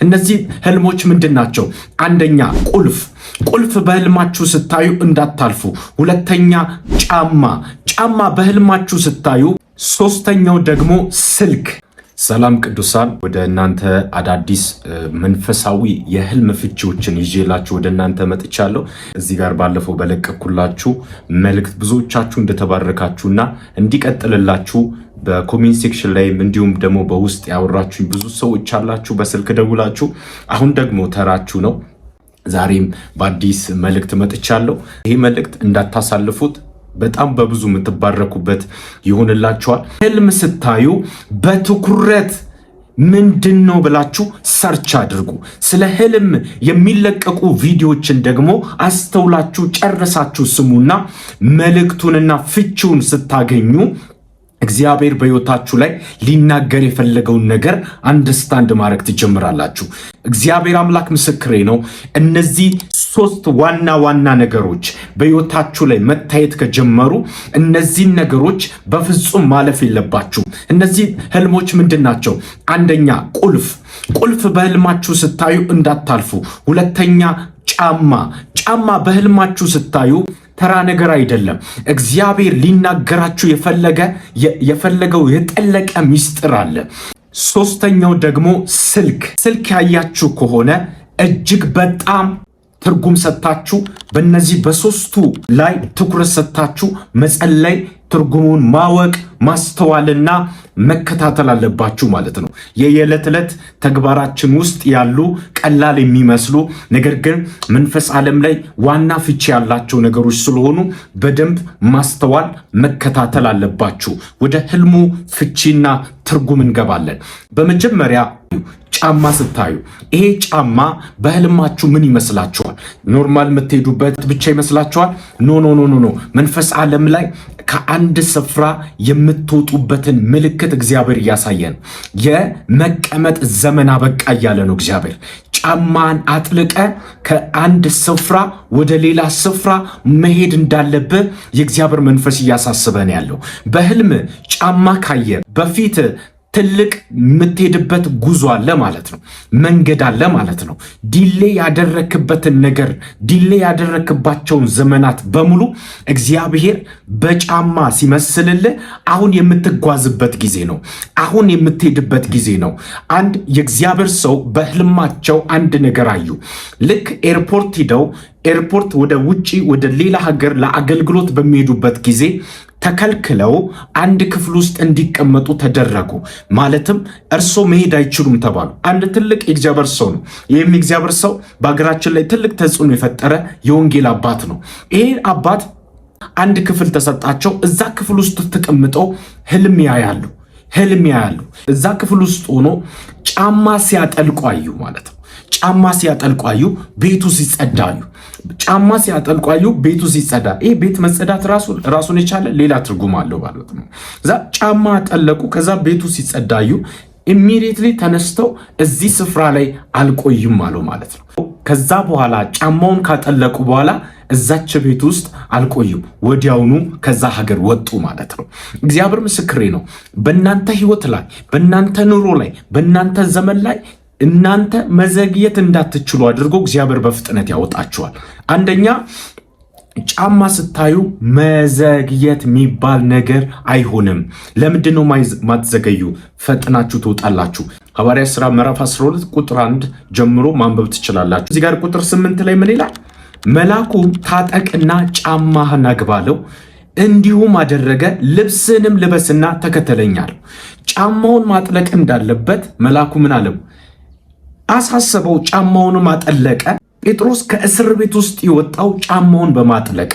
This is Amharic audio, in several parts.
እነዚህ ህልሞች ምንድናቸው? አንደኛ ቁልፍ በህልማችሁ ስታዩ እንዳታልፉ። ሁለተኛ ጫማ በህልማችሁ ስታዩ። ሶስተኛው ደግሞ ስልክ። ሰላም ቅዱሳን፣ ወደ እናንተ አዳዲስ መንፈሳዊ የህልም ፍቺዎችን ይዤላችሁ ወደ እናንተ መጥቻለሁ። እዚህ ጋር ባለፈው በለቀኩላችሁ መልእክት ብዙዎቻችሁ እንደተባረካችሁና እንዲቀጥልላችሁ በኮሜንት ሴክሽን ላይ እንዲሁም ደግሞ በውስጥ ያወራችሁኝ ብዙ ሰዎች አላችሁ፣ በስልክ ደውላችሁ። አሁን ደግሞ ተራችሁ ነው። ዛሬም በአዲስ መልእክት መጥቻለሁ። ይህ መልእክት እንዳታሳልፉት፣ በጣም በብዙ የምትባረኩበት ይሆንላችኋል። ህልም ስታዩ በትኩረት ምንድነው ብላችሁ ሰርች አድርጉ። ስለ ህልም የሚለቀቁ ቪዲዮዎችን ደግሞ አስተውላችሁ ጨርሳችሁ ስሙና መልእክቱንና ፍቺውን ስታገኙ እግዚአብሔር በሕይወታችሁ ላይ ሊናገር የፈለገውን ነገር አንደርስታንድ ማድረግ ትጀምራላችሁ። እግዚአብሔር አምላክ ምስክሬ ነው። እነዚህ ሶስት ዋና ነገሮች በሕይወታችሁ ላይ መታየት ከጀመሩ እነዚህን ነገሮች በፍጹም ማለፍ የለባችሁ። እነዚህ ህልሞች ምንድናቸው? አንደኛ ቁልፍ በህልማችሁ ስታዩ እንዳታልፉ። ሁለተኛ ጫማ በህልማችሁ ስታዩ ተራ ነገር አይደለም። እግዚአብሔር ሊናገራችሁ የፈለገው የጠለቀ ምስጢር አለ። ሶስተኛው ደግሞ ስልክ ያያችሁ ከሆነ እጅግ በጣም ትርጉም ሰጥታችሁ በእነዚህ በሶስቱ ላይ ትኩረት ሰጥታችሁ መጸለይ፣ ትርጉሙን ማወቅ፣ ማስተዋልና መከታተል አለባችሁ ማለት ነው። የየዕለት ዕለት ተግባራችን ውስጥ ያሉ ቀላል የሚመስሉ ነገር ግን መንፈስ ዓለም ላይ ዋና ፍቺ ያላቸው ነገሮች ስለሆኑ በደንብ ማስተዋል፣ መከታተል አለባችሁ። ወደ ህልሙ ፍቺና ትርጉም እንገባለን። በመጀመሪያ ጫማ ስታዩ፣ ይሄ ጫማ በህልማችሁ ምን ይመስላችኋል? ኖርማል የምትሄዱበት ብቻ ይመስላችኋል? ኖ። መንፈስ ዓለም ላይ ከአንድ ስፍራ የምትወጡበትን ምልክት እግዚአብሔር እያሳየን፣ የመቀመጥ ዘመን አበቃ እያለ ነው እግዚአብሔር። ጫማን አጥልቀ ከአንድ ስፍራ ወደ ሌላ ስፍራ መሄድ እንዳለብህ የእግዚአብሔር መንፈስ እያሳስበን ያለው። በህልም ጫማ ካየ በፊት ትልቅ የምትሄድበት ጉዞ አለ ማለት ነው። መንገድ አለ ማለት ነው። ዲሌ ያደረክበትን ነገር፣ ዲሌ ያደረክባቸውን ዘመናት በሙሉ እግዚአብሔር በጫማ ሲመስልልህ አሁን የምትጓዝበት ጊዜ ነው። አሁን የምትሄድበት ጊዜ ነው። አንድ የእግዚአብሔር ሰው በህልማቸው አንድ ነገር አዩ። ልክ ኤርፖርት ወደ ውጪ ወደ ሌላ ሀገር ለአገልግሎት በሚሄዱበት ጊዜ ተከልክለው አንድ ክፍል ውስጥ እንዲቀመጡ ተደረጉ። ማለትም እርሶ መሄድ አይችሉም ተባሉ። አንድ ትልቅ የእግዚአብሔር ሰው ነው። ይህም የእግዚአብሔር ሰው በሀገራችን ላይ ትልቅ ተጽዕኖ የፈጠረ የወንጌል አባት ነው። ይሄ አባት አንድ ክፍል ተሰጣቸው። እዛ ክፍል ውስጥ ተቀምጠው ህልም ያያሉ። እዛ ክፍል ውስጥ ሆኖ ጫማ ሲያጠልቁ አዩ ማለት ነው። ጫማ ሲያጠልቁ አዩ፣ ቤቱ ሲጸዳዩ። ጫማ ሲያጠልቁ አዩ፣ ቤቱ ሲጸዳ። ይሄ ቤት መጸዳት ራሱን የቻለ ሌላ ትርጉም አለው ማለት ነው። እዛ ጫማ አጠለቁ፣ ከዛ ቤቱ ሲጸዳዩ ኢሚዲየትሊ ተነስተው እዚህ ስፍራ ላይ አልቆይም አለው ማለት ነው። ከዛ በኋላ ጫማውን ካጠለቁ በኋላ እዛች ቤት ውስጥ አልቆይም፣ ወዲያውኑ ከዛ ሀገር ወጡ ማለት ነው። እግዚአብሔር ምስክሬ ነው። በእናንተ ህይወት ላይ፣ በእናንተ ኑሮ ላይ፣ በእናንተ ዘመን ላይ እናንተ መዘግየት እንዳትችሉ አድርጎ እግዚአብሔር በፍጥነት ያወጣችኋል። አንደኛ ጫማ ስታዩ መዘግየት የሚባል ነገር አይሆንም። ለምንድነው ማትዘገዩ? ፈጥናችሁ ትወጣላችሁ። ሐዋርያት ሥራ ምዕራፍ 12 ቁጥር 1 ጀምሮ ማንበብ ትችላላችሁ። እዚህ ጋር ቁጥር 8 ላይ ምን ይላል? መልአኩም ታጠቅና ጫማህን አግባለው፣ እንዲሁም አደረገ፣ ልብስንም ልበስና ተከተለኝ አለው። ጫማውን ማጥለቅ እንዳለበት መልአኩ ምን አለው? አሳሰበው። ጫማውንም አጠለቀ። ጴጥሮስ ከእስር ቤት ውስጥ የወጣው ጫማውን በማጥለቅ።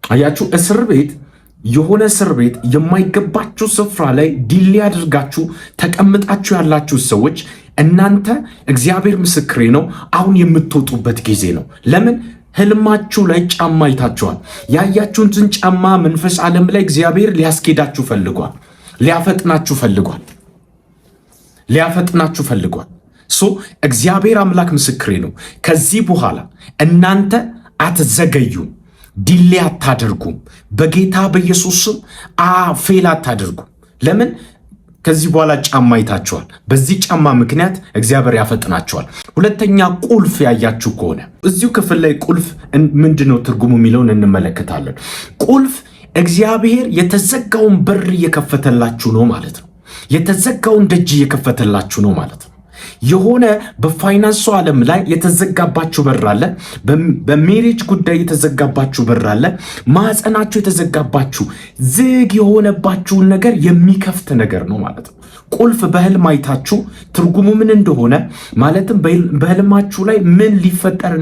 አያችሁ፣ የሆነ እስር ቤት የማይገባችሁ ስፍራ ላይ ዲሌ አድርጋችሁ ተቀምጣችሁ ያላችሁ ሰዎች እናንተ እግዚአብሔር ምስክሬ ነው አሁን የምትወጡበት ጊዜ ነው። ለምን? ህልማችሁ ላይ ጫማ አይታችኋል። ያያችሁትን ጫማ መንፈስ ዓለም ላይ እግዚአብሔር ሊያስኬዳችሁ ፈልጓል። ሊያፈጥናችሁ ፈልጓል። እግዚአብሔር አምላክ ምስክሬ ነው። ከዚህ በኋላ እናንተ አትዘገዩም፣ ዲሌ አታደርጉም። በጌታ በኢየሱስ ስም ፌል አታደርጉም። ለምን? ከዚህ በኋላ ጫማ አይታችኋል። በዚህ ጫማ ምክንያት እግዚአብሔር ያፈጥናቸዋል። ሁለተኛ ቁልፍ ያያችሁ ከሆነ እዚሁ ክፍል ላይ ቁልፍ ምንድነው ትርጉሙ የሚለውን እንመለከታለን። ቁልፍ እግዚአብሔር የተዘጋውን በር እየከፈተላችሁ ነው ማለት ነው። የተዘጋውን ደጅ እየከፈተላችሁ ነው ማለት ነው። የሆነ በፋይናንሱ ዓለም ላይ የተዘጋባችሁ በር አለ። በሜሬጅ ጉዳይ የተዘጋባችሁ በር አለ። ማህፀናችሁ የተዘጋባችሁ ዝግ የሆነባችሁን ነገር የሚከፍት ነገር ነው ማለት ነው። ቁልፍ በህልም አይታችሁ ትርጉሙ ምን እንደሆነ ማለትም በህልማችሁ ላይ ምን ሊፈጠር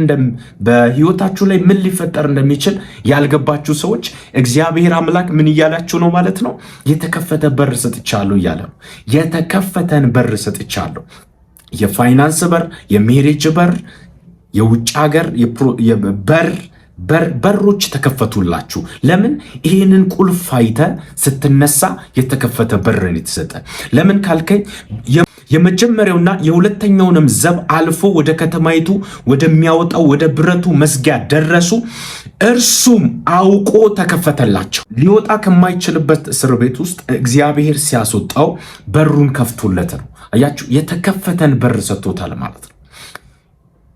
በህይወታችሁ ላይ ምን ሊፈጠር እንደሚችል ያልገባችሁ ሰዎች እግዚአብሔር አምላክ ምን እያላችሁ ነው ማለት ነው? የተከፈተ በር ሰጥቻለሁ እያለ ነው። የተከፈተን በር ሰጥቻለሁ። የፋይናንስ በር፣ የሜሬጅ በር፣ የውጭ ሀገር በሮች ተከፈቱላችሁ። ለምን? ይህንን ቁልፍ አይተ ስትነሳ የተከፈተ በርን የተሰጠ። ለምን ካልከኝ የመጀመሪያውና የሁለተኛውንም ዘብ አልፎ ወደ ከተማይቱ ወደሚያወጣው ወደ ብረቱ መዝጊያ ደረሱ። እርሱም አውቆ ተከፈተላቸው። ሊወጣ ከማይችልበት እስር ቤት ውስጥ እግዚአብሔር ሲያስወጣው በሩን ከፍቶለት ነው። አያችሁ፣ የተከፈተን በር ሰጥቶታል ማለት ነው።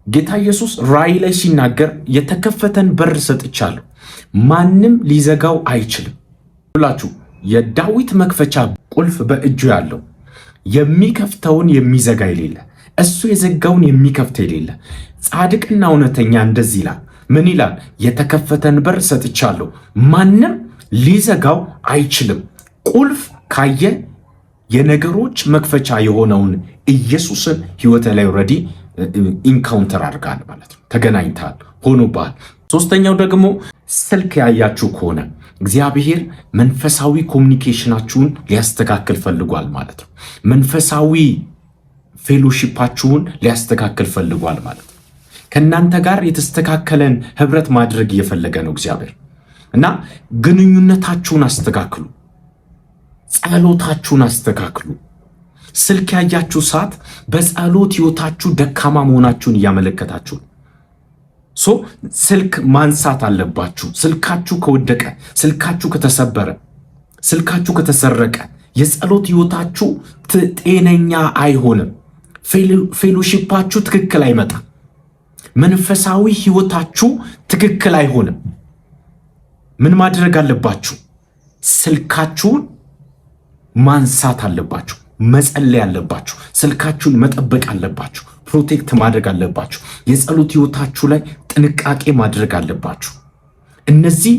ጌታ ኢየሱስ ራእይ ላይ ሲናገር የተከፈተን በር ሰጥቻለሁ፣ ማንም ሊዘጋው አይችልም ብላችሁ። የዳዊት መክፈቻ ቁልፍ በእጁ ያለው የሚከፍተውን የሚዘጋ የሌለ፣ እሱ የዘጋውን የሚከፍት የሌለ ጻድቅና እውነተኛ እንደዚህ ይላል። ምን ይላል? የተከፈተን በር ሰጥቻለሁ፣ ማንም ሊዘጋው አይችልም። ቁልፍ ካየ የነገሮች መክፈቻ የሆነውን ኢየሱስን ህይወት ላይ ኦልሬዲ ኢንካውንተር አድርጋል ማለት ነው። ተገናኝታል፣ ሆኖባል። ሶስተኛው ደግሞ ስልክ ያያችሁ ከሆነ እግዚአብሔር መንፈሳዊ ኮሚኒኬሽናችሁን ሊያስተካክል ፈልጓል ማለት ነው። መንፈሳዊ ፌሎሺፓችሁን ሊያስተካክል ፈልጓል ማለት ነው። ከእናንተ ጋር የተስተካከለን ህብረት ማድረግ እየፈለገ ነው እግዚአብሔር እና ግንኙነታችሁን አስተካክሉ፣ ጸሎታችሁን አስተካክሉ። ስልክ ያያችሁ ሰዓት በጸሎት ህይወታችሁ ደካማ መሆናችሁን እያመለከታችሁ ሶ ስልክ ማንሳት አለባችሁ። ስልካችሁ ከወደቀ፣ ስልካችሁ ከተሰበረ፣ ስልካችሁ ከተሰረቀ የጸሎት ህይወታችሁ ጤነኛ አይሆንም። ፌሎሺፓችሁ ትክክል አይመጣም። መንፈሳዊ ህይወታችሁ ትክክል አይሆንም። ምን ማድረግ አለባችሁ? ስልካችሁን ማንሳት አለባችሁ። መጸለይ አለባችሁ። ስልካችሁን መጠበቅ አለባችሁ። ፕሮቴክት ማድረግ አለባችሁ። የጸሎት ህይወታችሁ ላይ ጥንቃቄ ማድረግ አለባችሁ። እነዚህ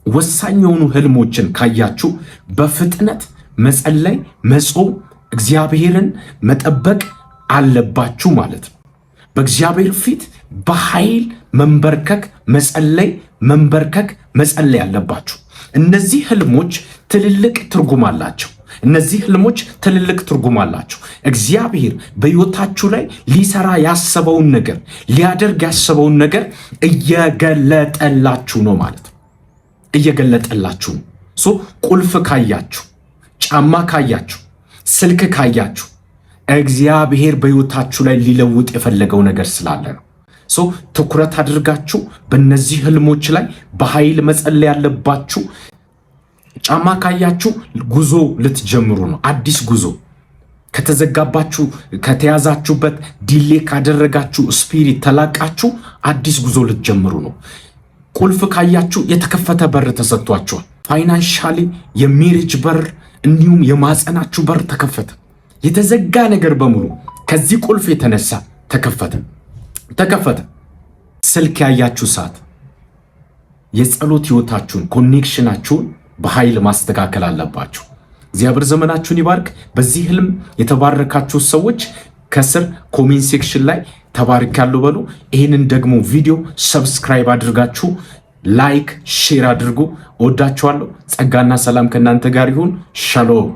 ወሳኝ የሆኑ ህልሞችን ካያችሁ በፍጥነት መጸለይ፣ መጾም፣ እግዚአብሔርን መጠበቅ አለባችሁ ማለት ነው። በእግዚአብሔር ፊት በኃይል መንበርከክ፣ መጸለይ፣ መንበርከክ፣ መጸለይ አለባችሁ። እነዚህ ህልሞች ትልልቅ ትርጉም አላቸው። እነዚህ ህልሞች ትልልቅ ትርጉም አላቸው። እግዚአብሔር በሕይወታችሁ ላይ ሊሰራ ያሰበውን ነገር፣ ሊያደርግ ያሰበውን ነገር እየገለጠላችሁ ነው ማለት ነው። እየገለጠላችሁ ነው። ቁልፍ ካያችሁ፣ ጫማ ካያችሁ፣ ስልክ ካያችሁ እግዚአብሔር በሕይወታችሁ ላይ ሊለውጥ የፈለገው ነገር ስላለ ነው። ትኩረት አድርጋችሁ በእነዚህ ህልሞች ላይ በኃይል መጸለይ ያለባችሁ። ጫማ ካያችሁ ጉዞ ልትጀምሩ ነው። አዲስ ጉዞ ከተዘጋባችሁ፣ ከተያዛችሁበት ዲሌ ካደረጋችሁ ስፒሪት ተላቃችሁ አዲስ ጉዞ ልትጀምሩ ነው። ቁልፍ ካያችሁ የተከፈተ በር ተሰጥቷችኋል። ፋይናንሻሊ የሜሬጅ በር እንዲሁም የማህፀናችሁ በር ተከፈተ። የተዘጋ ነገር በሙሉ ከዚህ ቁልፍ የተነሳ ተከፈተ። ስልክ ያያችሁ ሰዓት የጸሎት ህይወታችሁን፣ ኮኔክሽናችሁን በኃይል ማስተካከል አለባችሁ። እግዚአብሔር ዘመናችሁን ይባርክ። በዚህ ህልም የተባረካችሁ ሰዎች ከስር ኮሜንት ሴክሽን ላይ ተባርካለሁ በሉ። ይህንን ደግሞ ቪዲዮ ሰብስክራይብ አድርጋችሁ ላይክ፣ ሼር አድርጉ። እወዳችኋለሁ። ጸጋና ሰላም ከእናንተ ጋር ይሁን። ሻሎም